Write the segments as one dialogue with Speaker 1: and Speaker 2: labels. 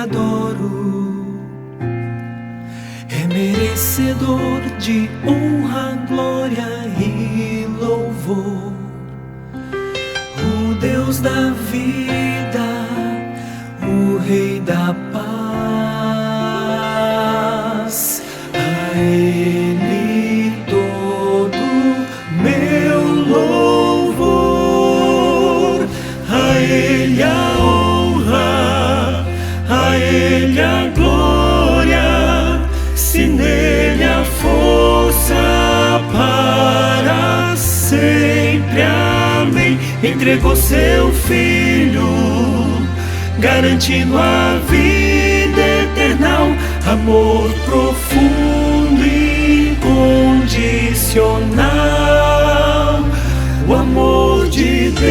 Speaker 1: adoro. É merecedor de honra, glória e louvor. O Deus da vida, o Rei da paz. A Ele todo meu louvor, a Ele a honra, a Ele a glória, se nele a força para sempre. Amém. Entregou seu Filho, garantindo a vida eterna, amor profundo e incondicional, o amor de Deus.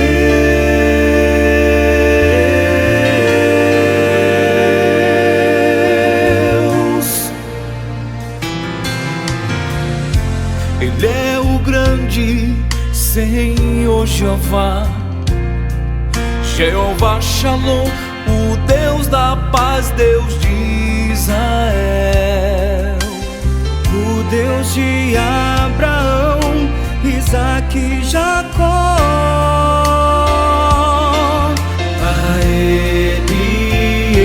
Speaker 1: Ele é o grande Senhor Jeová, Jeová Shalom, o Deus da paz, Deus de Israel, o Deus de Abraão, Isaque e Jacó. A Ele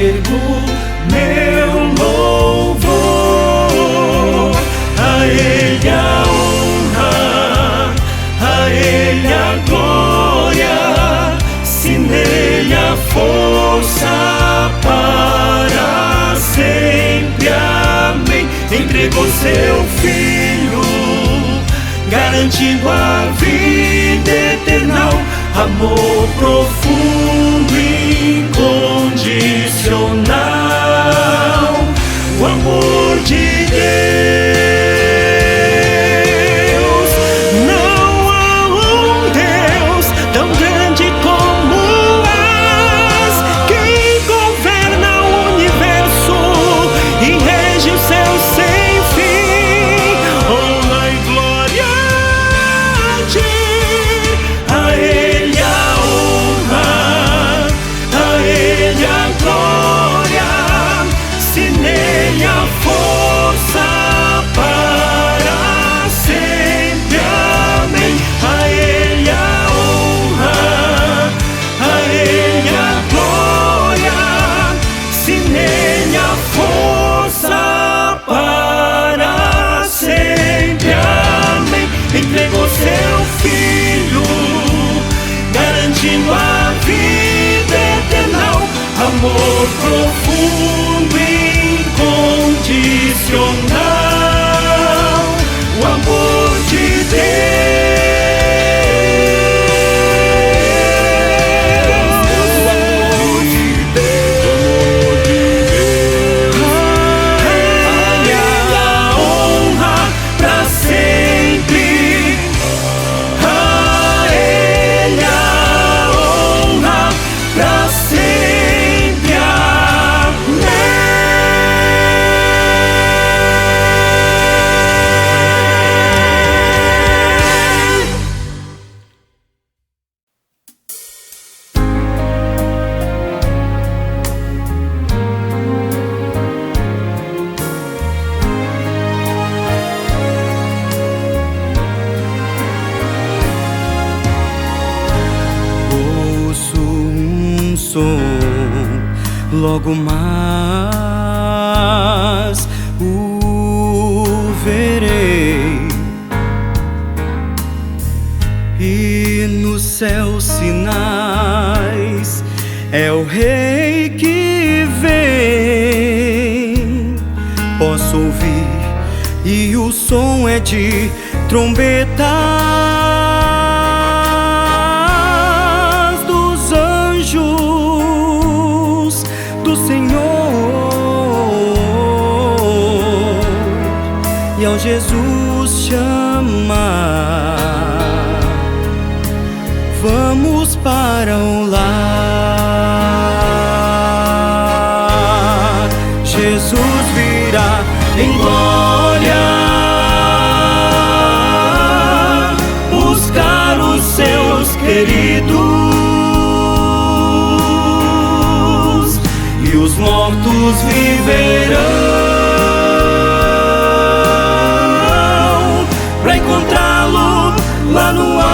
Speaker 1: ergo meu louvor, a Ele a honra, a Ele a glória, se nele a força para sempre. Amém. Entregou seu Filho, garantindo a vida eterna, amor profundo e incondicional, o amor de Deus. Não há um Deus tão grande como és, quem governa o universo e rege os céus sem fim. Honra e glória a ti, a Ele a honra, a Ele a glória, se nele a força para sempre. Amém. A Ele a honra, a Ele a glória, se nele a força para sempre. Amém. Entregou seu Filho, garantindo a vida eterna, amor profundo e incondicional, o amor de Deus, o amor de Deus. A Ele a honra pra sempre, a Ele a honra pra sempre. Ouço um som, logo mais o verei, e no céu sinais, é o Rei que vem. Posso ouvir, e o som é de trombetas dos anjos do Senhor, e ao Jesus chamar, vamos para o lar. Jesus virá em glória buscar os seus queridos, e os os mortos viverão pra encontrá-lo lá no ar,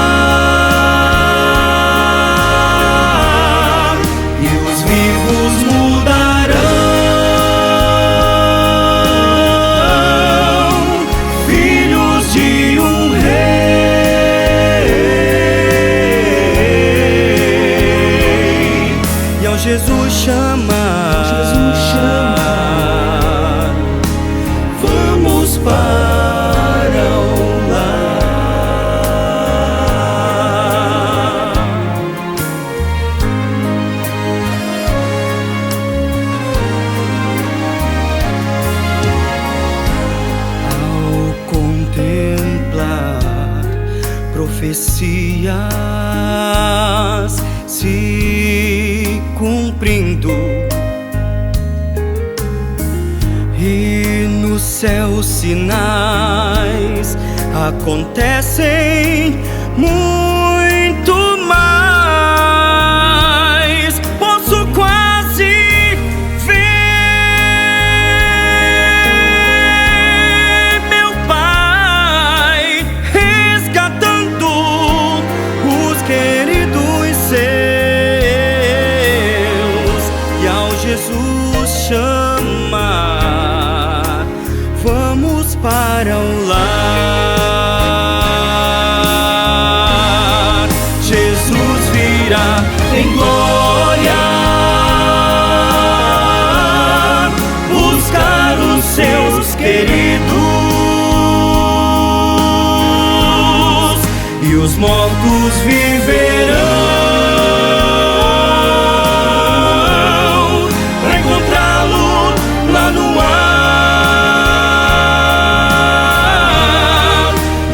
Speaker 1: e os vivos mudarão, filhos de um rei. E ao Jesus chamar, vamos para o lar. Ao contemplar profecias se cumprindo, e no céu sinais acontecem muito mais. Posso quase ver meu Pai resgatando os queridos seus, e ao Jesus chamar, vamos para o lar. Jesus virá em glória buscar os seus queridos, e os mortos viverão pra encontrá-lo lá no ar,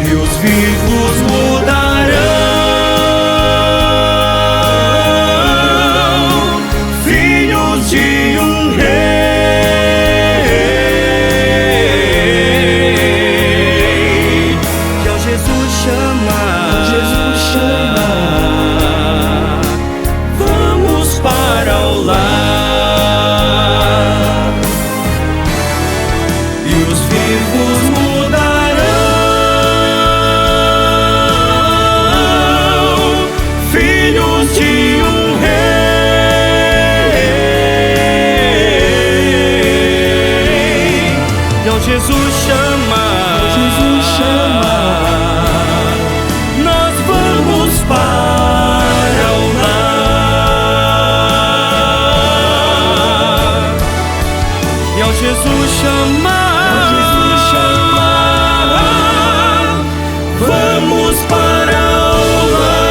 Speaker 1: e os vivos mudarão, filhos de um rei. Que ao Jesus chamar, vamos para o lar, e os vivos mudarão, filhos de um rei. E ao Jesus chamar, nós vamos para o lar. E ao Jesus chamar, vamos para o lar.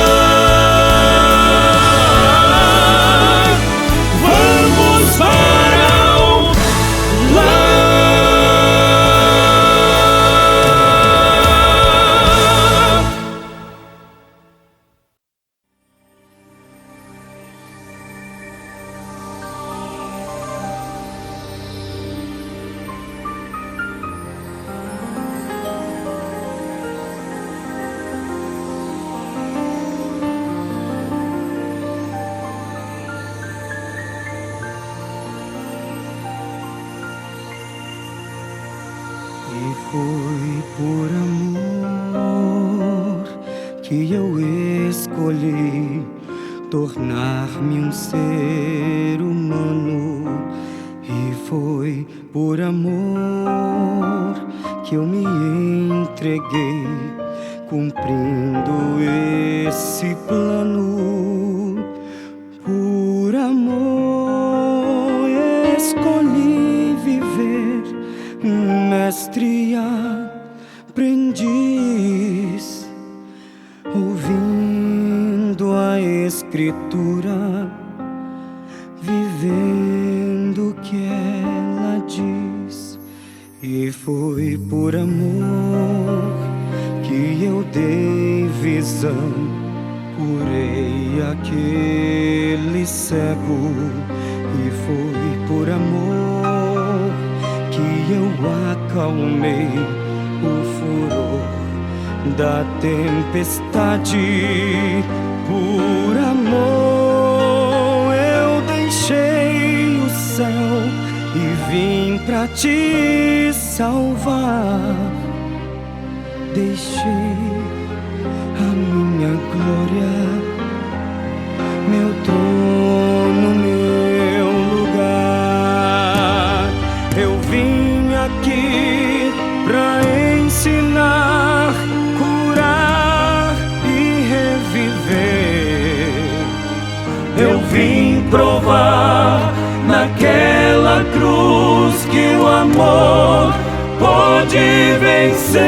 Speaker 1: Vamos para o lar. E foi por amor que eu escolhi tornar-me um ser humano. E foi por amor que eu me entreguei, cumprindo esse plano. Por amor escolhi viver, mestre aprendiz, ouvindo a Escritura, vivendo o que ela diz. E foi por amor que eu dei visão, curei aquele cego. E foi por amor que eu acalmei o furor da tempestade. Por amor eu deixei o céu vim pra te salvar. Deixei a minha glória, meu trono, meu lugar. Eu vim aqui pra ensinar, curar e reviver. Eu vim provar naquela cruz que o amor pode vencer.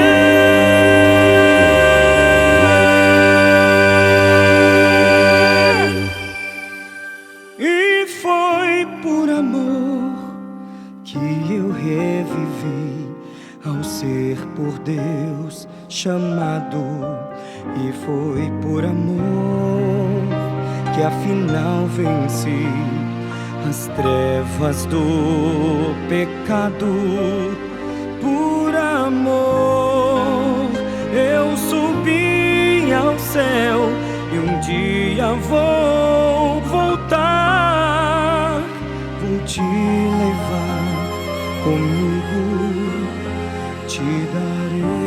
Speaker 1: E foi por amor que eu revivi, ao ser por Deus chamado. E foi por amor que afinal venci as trevas do pecado. Por amor eu subi ao céu e um dia vou voltar. Vou te levar comigo, te darei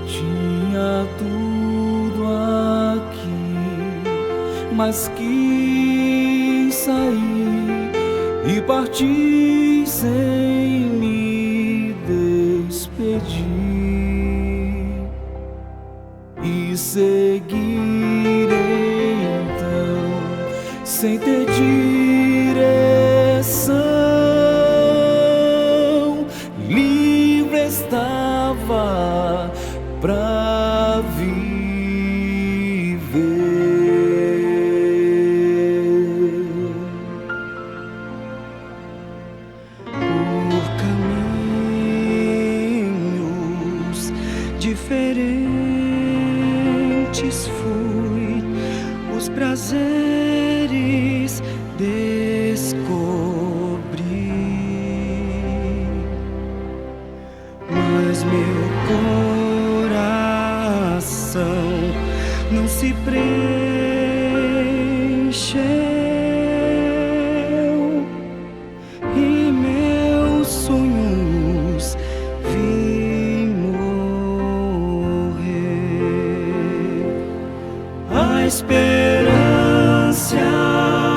Speaker 2: Tinha tudo aqui, mas quis sair e partir sem me despedir. E seguirei então, sem ter direção. Livre estava pra viver.
Speaker 1: por caminhos diferentes fui, os prazeres descobri, mas meu coração não se preencheu e meus sonhos vi morrer. A esperança e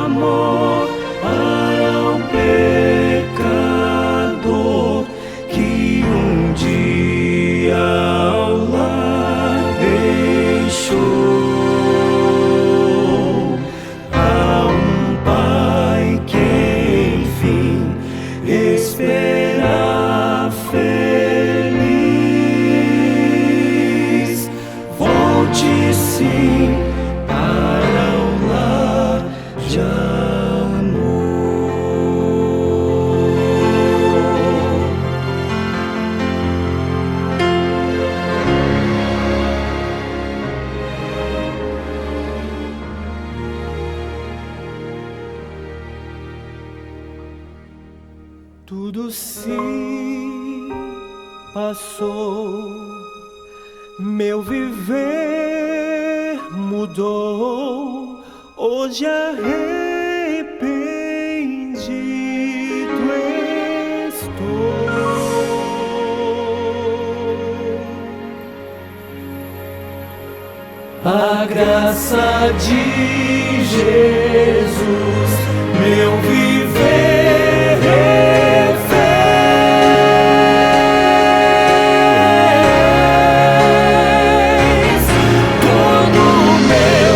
Speaker 1: amor para o pecador que um dia ao lar deixou. Há um Pai que enfim espera feliz. Volte sim para o lar de amor.
Speaker 2: Tudo se passou, meu viver mudou. Hoje arrependido estou. A graça de Jesus, meu viver refez. Todo meu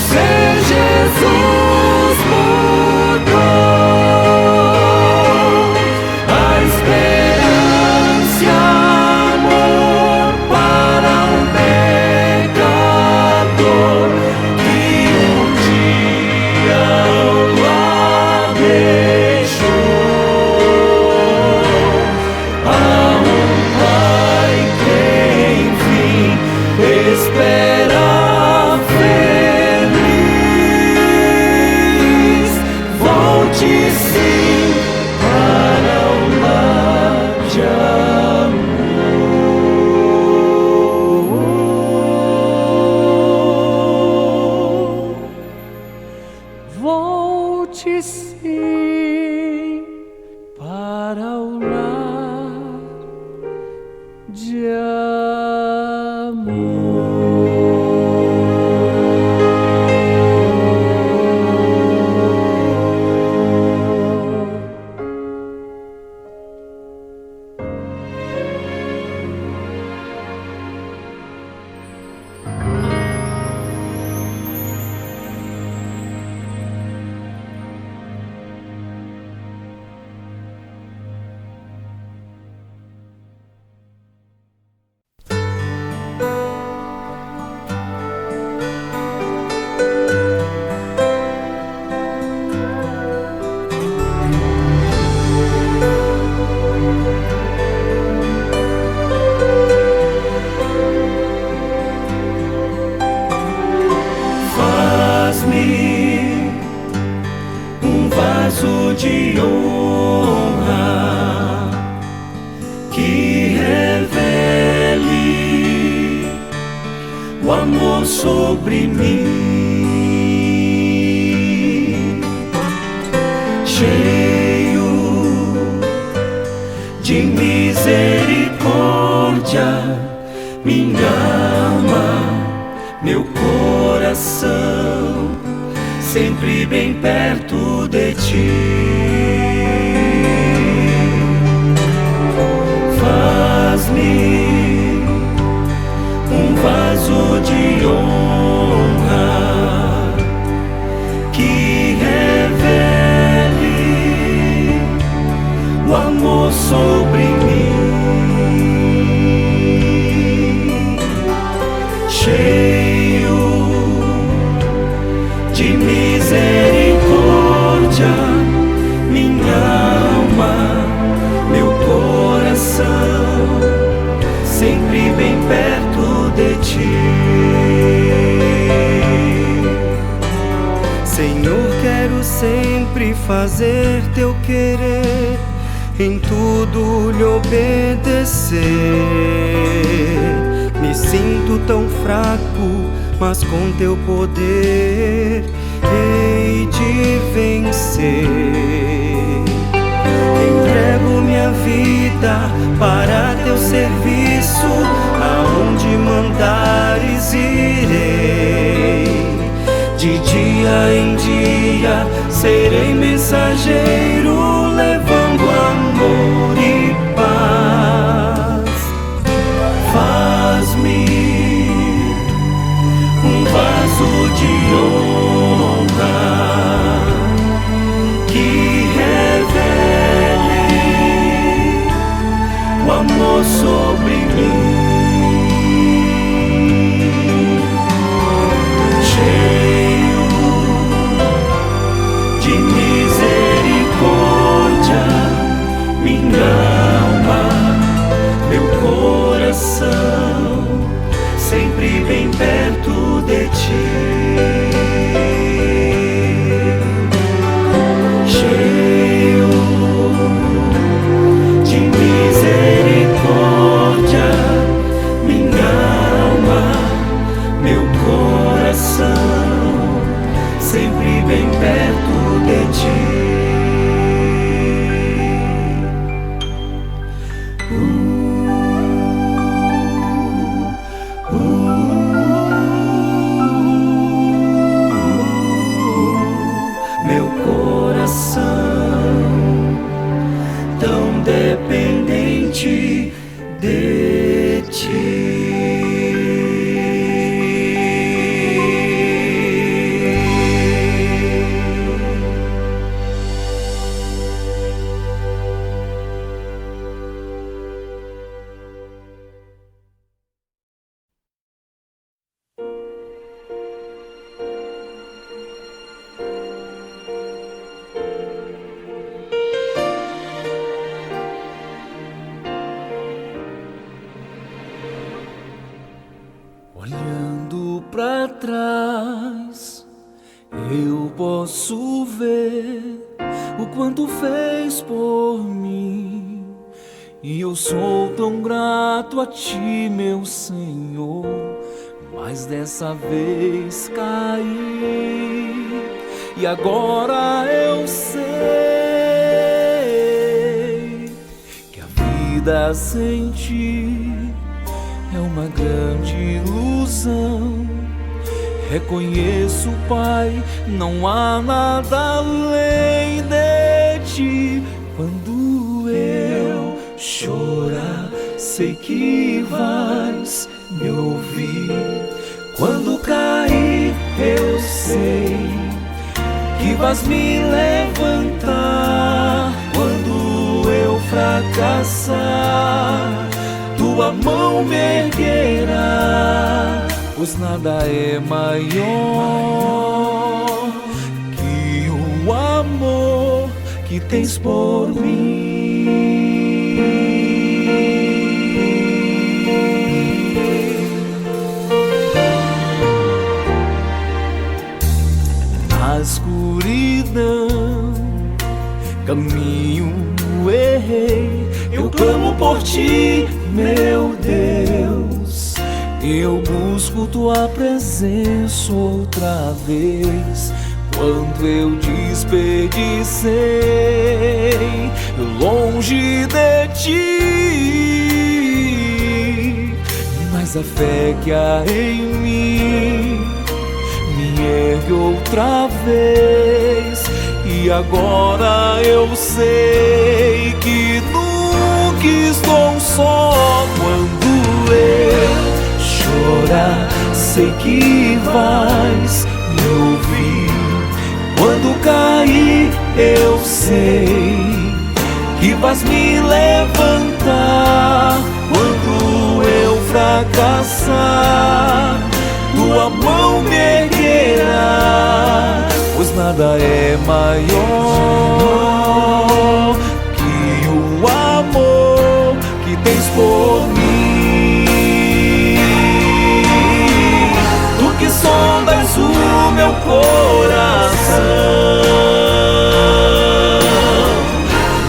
Speaker 2: ser Jesus mudou. A esperança e amor para um pecador que um dia ao lado
Speaker 3: de amor.
Speaker 1: De honra que revele o amor sobre mim, cheio de misericórdia, minha alma, meu coração, sempre bem perto de ti. Faz-me um vaso de honra que revele o amor sobre mim, cheio de misericórdia, minha alma, meu coração, sempre bem perto de ti. Senhor, quero sempre fazer teu querer, em tudo lhe obedecer. Me sinto tão fraco, mas com teu poder hei de vencer. Entrego minha vida para teu serviço, aonde mandares irei. De dia em dia serei mensageiro, levando amor e paz. Faz-me um vaso de honra que revele o amor sobre mim, cheio de misericórdia, minha alma, meu coração, sempre bem perto de ti, cheio de misericórdia, minha alma, meu coração, sempre bem perto de ti. Meu coração tão dependente de ti.
Speaker 3: Olhando pra trás, eu posso ver o quanto fez por mim, e eu sou tão grato a ti, meu Senhor. Mas dessa vez caí, e agora eu sei que a vida sem ti é uma grande ilusão. Reconheço, Pai, não há nada além de ti. Quando eu chorar, sei que vais me ouvir. Quando cair, eu sei que vais me levantar. Quando eu fracassar, tua mão me erguerá. Pois nada é maior que o amor que tens por mim. Na escuridão, caminho errei, eu clamo por ti, meu Deus. Eu busco tua presença outra vez. Quando eu desperdicei longe de ti, mas a fé que há em mim me ergue outra vez. E agora eu sei que nunca estou só. Quando eu chorar, sei que vais me ouvir. Quando cair, eu sei que vais me levantar. Quando eu fracassar, tua mão me erguerá. Pois nada é maior que o amor que tens por mim. Tu que sondas o meu coração,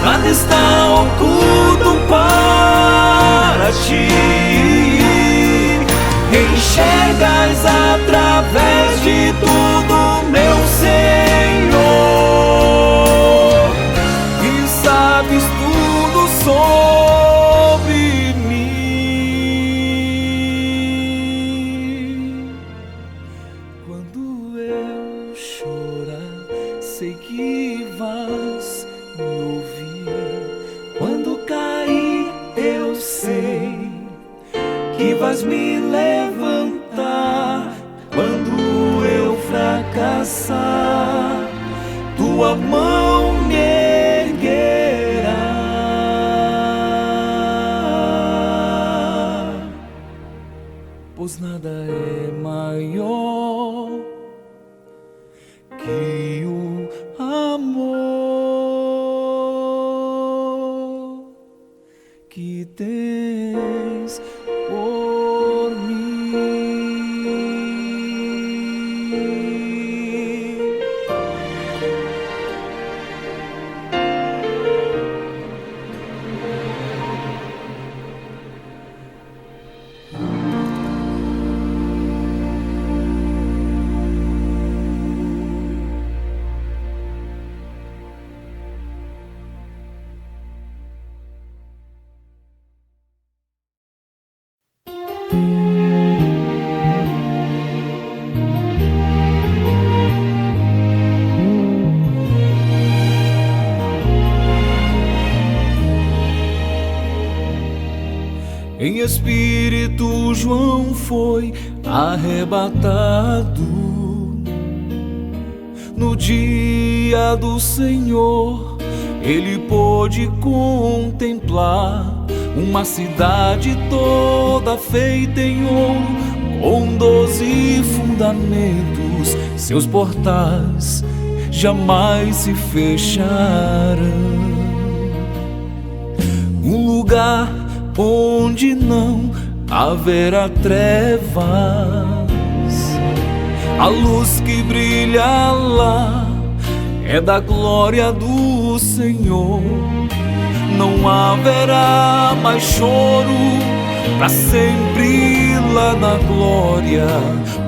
Speaker 3: nada está oculto para ti. Enxergas através de tudo, meu Senhor, e sabes tudo sobre mim. Quando eu chorar, sei que vais me ouvir. Quando cair, eu sei que vais me levantar. Quando eu fracassar, tua mão me erguerá. Pois nada é maior que o amor que tens por mim. Em espírito João foi arrebatado no dia do Senhor. Ele pôde contemplar uma cidade toda feita em ouro, com 12 fundamentos. Seus portais jamais se fecharão. Um lugar onde não haverá trevas. A luz que brilha lá é da glória do Senhor. Não haverá mais choro, pra sempre lá na glória,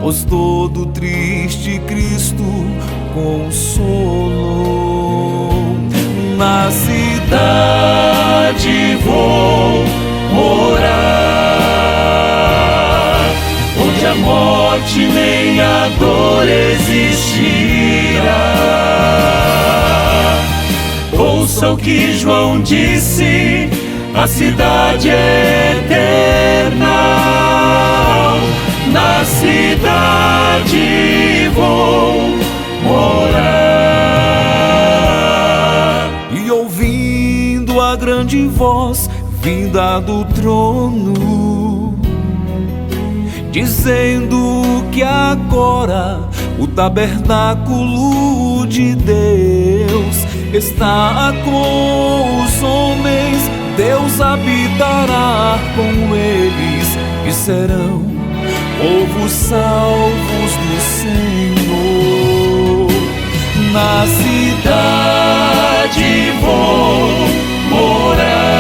Speaker 3: pois todo triste Cristo consolou. Na cidade vou morar, onde a morte nem a dor existirá. Ouça o que João disse, a cidade é eterna. Na cidade vou morar. E ouvindo a grande voz vinda do trono, dizendo que agora o tabernáculo de Deus está com os homens. Deus habitará com eles e serão povos salvos do Senhor. Na cidade vou morar,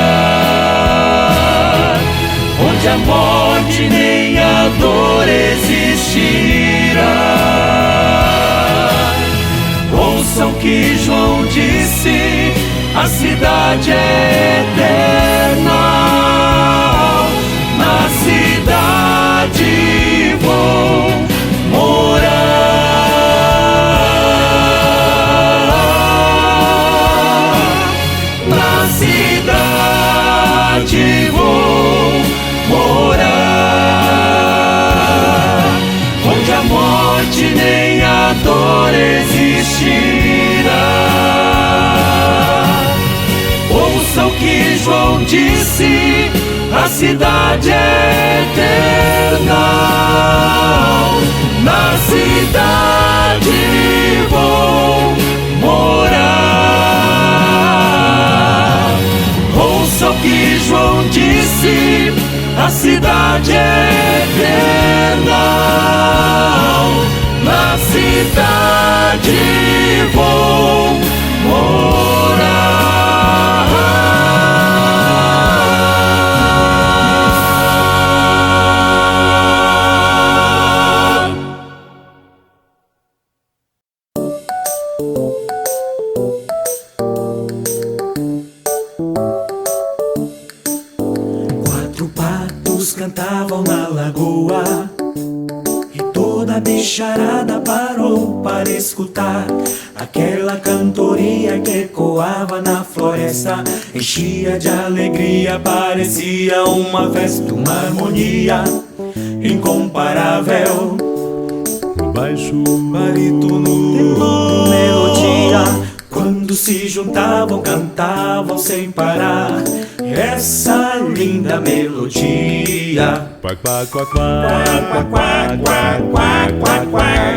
Speaker 3: onde a morte nem a dor existirá. Ouçam o que João disse, a cidade é eterna. Na cidade vou morar. Na cidade vou morar, onde a morte nem a dor existirá. Ouça o que João disse, a cidade é eterna. Na cidade vou morar. Ouça o que João disse, a cidade é eterna. Na cidade vou morar.
Speaker 1: Cantavam na lagoa e toda a bicharada parou para escutar aquela cantoria que ecoava na floresta, enchia de alegria, parecia uma festa, uma harmonia incomparável. Baixo, barítono, melodia, quando se juntavam, cantavam sem parar essa linda melodia.
Speaker 2: Quá, quá, quá, quá, quá, quá, quá, quá, quá, quá, quá,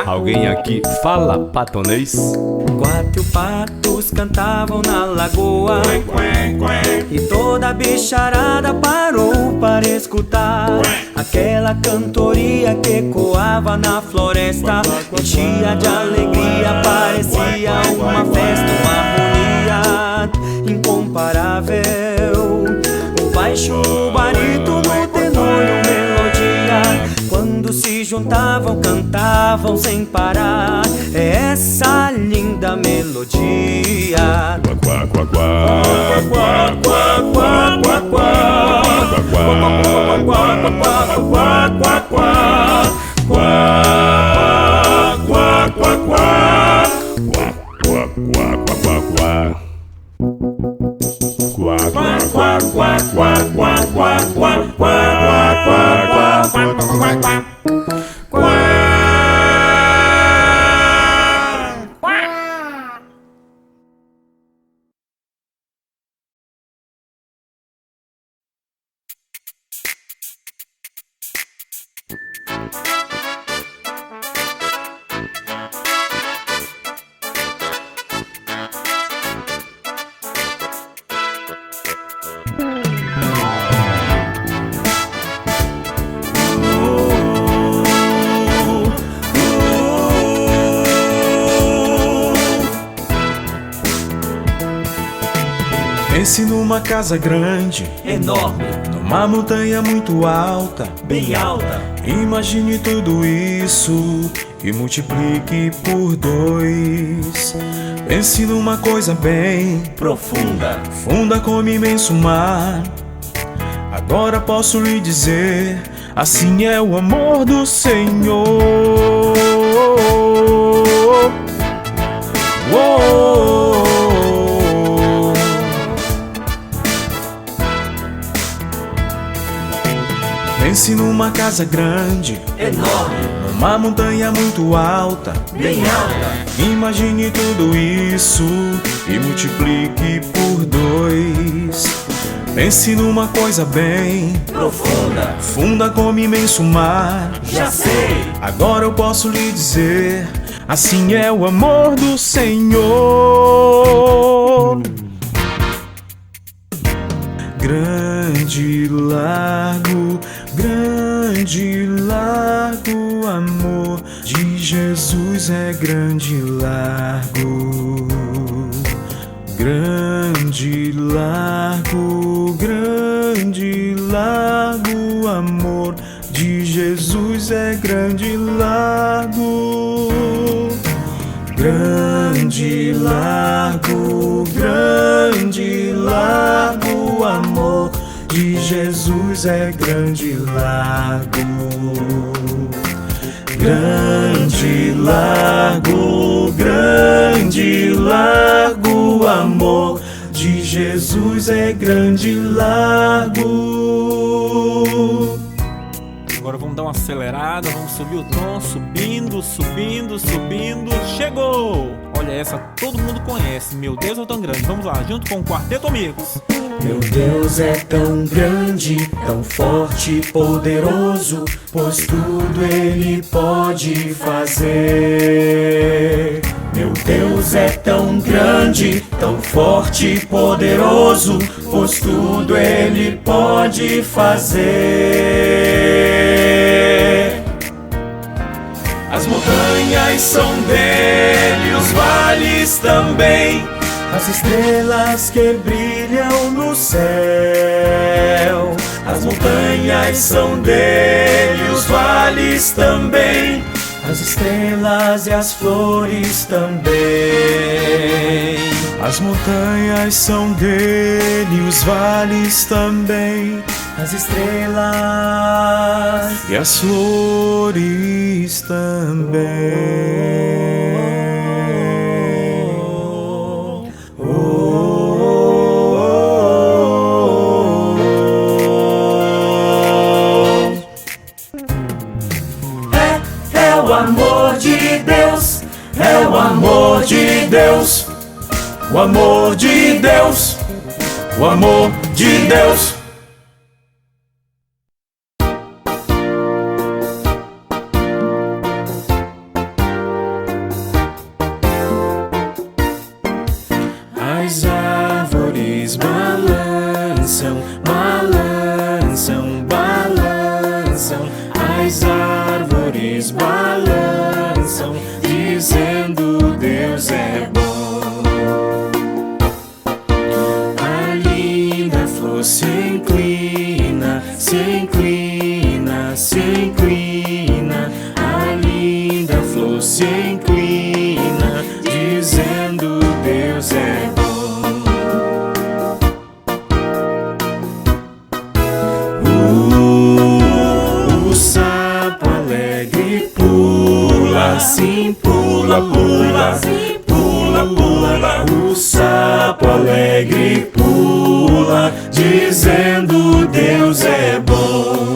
Speaker 3: Alguém aqui fala patonês?
Speaker 1: Quatro patos cantavam na lagoa e toda a bicharada parou para escutar aquela cantoria que ecoava na floresta, enchia de alegria, parecia uma festa, uma harmonia incomparável. O baixo, o barítono, o tenor e a melodia, quando se juntavam, cantavam sem parar essa linda melodia.
Speaker 2: quá, quá, quá, quá, quá, quá, quá,
Speaker 1: Pense numa casa grande,
Speaker 3: enorme,
Speaker 1: numa montanha muito alta,
Speaker 3: bem alta.
Speaker 1: Imagine tudo isso e multiplique por 2. Pense numa coisa bem
Speaker 3: profunda,
Speaker 1: funda como imenso mar. Agora posso lhe dizer, assim é o amor do Senhor. Pense numa casa grande,
Speaker 3: enorme,
Speaker 1: numa montanha muito alta,
Speaker 3: bem alta.
Speaker 1: Imagine tudo isso e multiplique por 2. Pense numa coisa bem
Speaker 3: profunda,
Speaker 1: funda como imenso mar.
Speaker 3: já sei.
Speaker 1: Agora eu posso lhe dizer, assim é o amor do Senhor. Grande, largo, amor de Jesus é grande, largo. Grande, largo, amor de Jesus é grande, largo. Grande, largo, amor de Jesus é grande, largo. Grande, largo, amor de Jesus é grande, largo.
Speaker 2: Agora vamos dar uma acelerada, vamos subir o tom, subindo, subindo, subindo. Chegou! Olha essa, todo mundo conhece. Meu Deus é tão grande. Vamos lá, junto com o Quarteto Amigos.
Speaker 1: Meu Deus é tão grande, tão forte e poderoso, pois tudo Ele pode fazer. Meu Deus é tão grande, tão forte e poderoso, pois tudo Ele pode fazer. As montanhas são dele, os vales também, as estrelas que brilham no céu. As montanhas são dele, os vales também, as estrelas e as flores também. As montanhas são dele, os vales também, as estrelas e as flores também. É o amor de Deus, é o amor de Deus, o amor de Deus, o amor de Deus. As árvores balançam, balançam, balançam. As árvores balançam, dizendo Deus é bom. A linda flor se inclina, se inclina, se inclina. A linda flor se inclina, dizendo Deus é bom. O sapo alegre pula, sim, pula, pula, pula, pula. O sapo alegre pula, dizendo Deus é bom.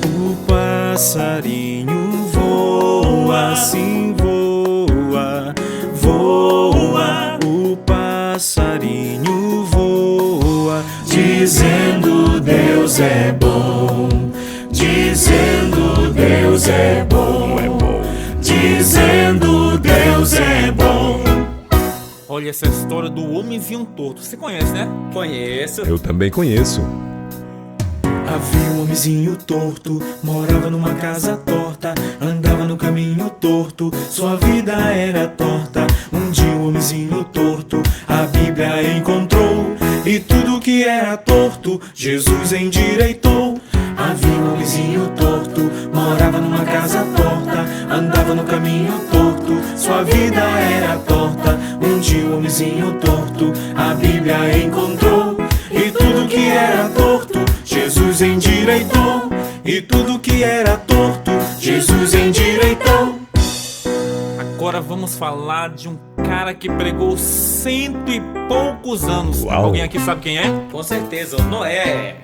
Speaker 1: O passarinho voa, sim, voa, voa. O passarinho voa, dizendo Deus é bom, dizendo Deus é bom, dizendo Deus é bom.
Speaker 2: Olha essa história do homenzinho torto. Você conhece, né?
Speaker 3: Conheço.
Speaker 4: Eu também conheço.
Speaker 1: Havia um homenzinho torto, morava numa casa torta, andava no caminho torto, sua vida era torta. Um dia um homenzinho torto a Bíblia encontrou, e tudo que era torto, Jesus endireitou. Havia um homenzinho torto, morava numa casa torta, andava no caminho torto, sua vida era torta. Um dia o homenzinho torto a Bíblia encontrou, e tudo que era torto, Jesus endireitou. E tudo que era torto, Jesus endireitou.
Speaker 2: Agora vamos falar de um cara que pregou 100 e poucos anos.
Speaker 4: Uau.
Speaker 2: Alguém aqui sabe quem é?
Speaker 3: Com certeza, o Noé.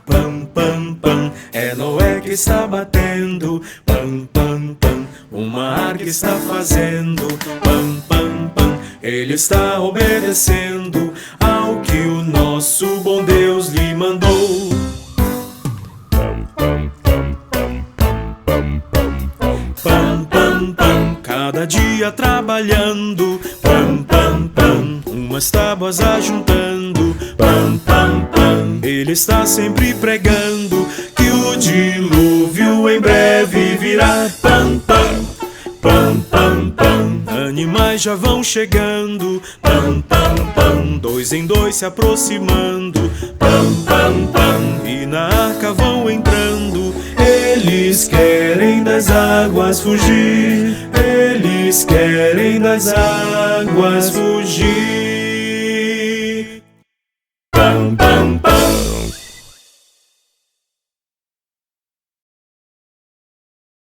Speaker 1: Pam, pam, pam, é Noé que está batendo. Pam, pam, pam, uma arca está fazendo. Pam, pam, pam, ele está obedecendo ao que o nosso bom Deus lhe mandou. Pam, pam, pam, cada dia trabalhando. Pam, pam, pam, umas tábuas ajuntando. Pam, pam, pam, ele está sempre pregando que o dilúvio em breve virá. Pam, pam, pam, pam, pam, animais já vão chegando. Pam, pam, pam, dois em dois se aproximando. Pam, pam, pam, e na arca vão entrando. Eles querem das águas fugir, eles querem das águas fugir.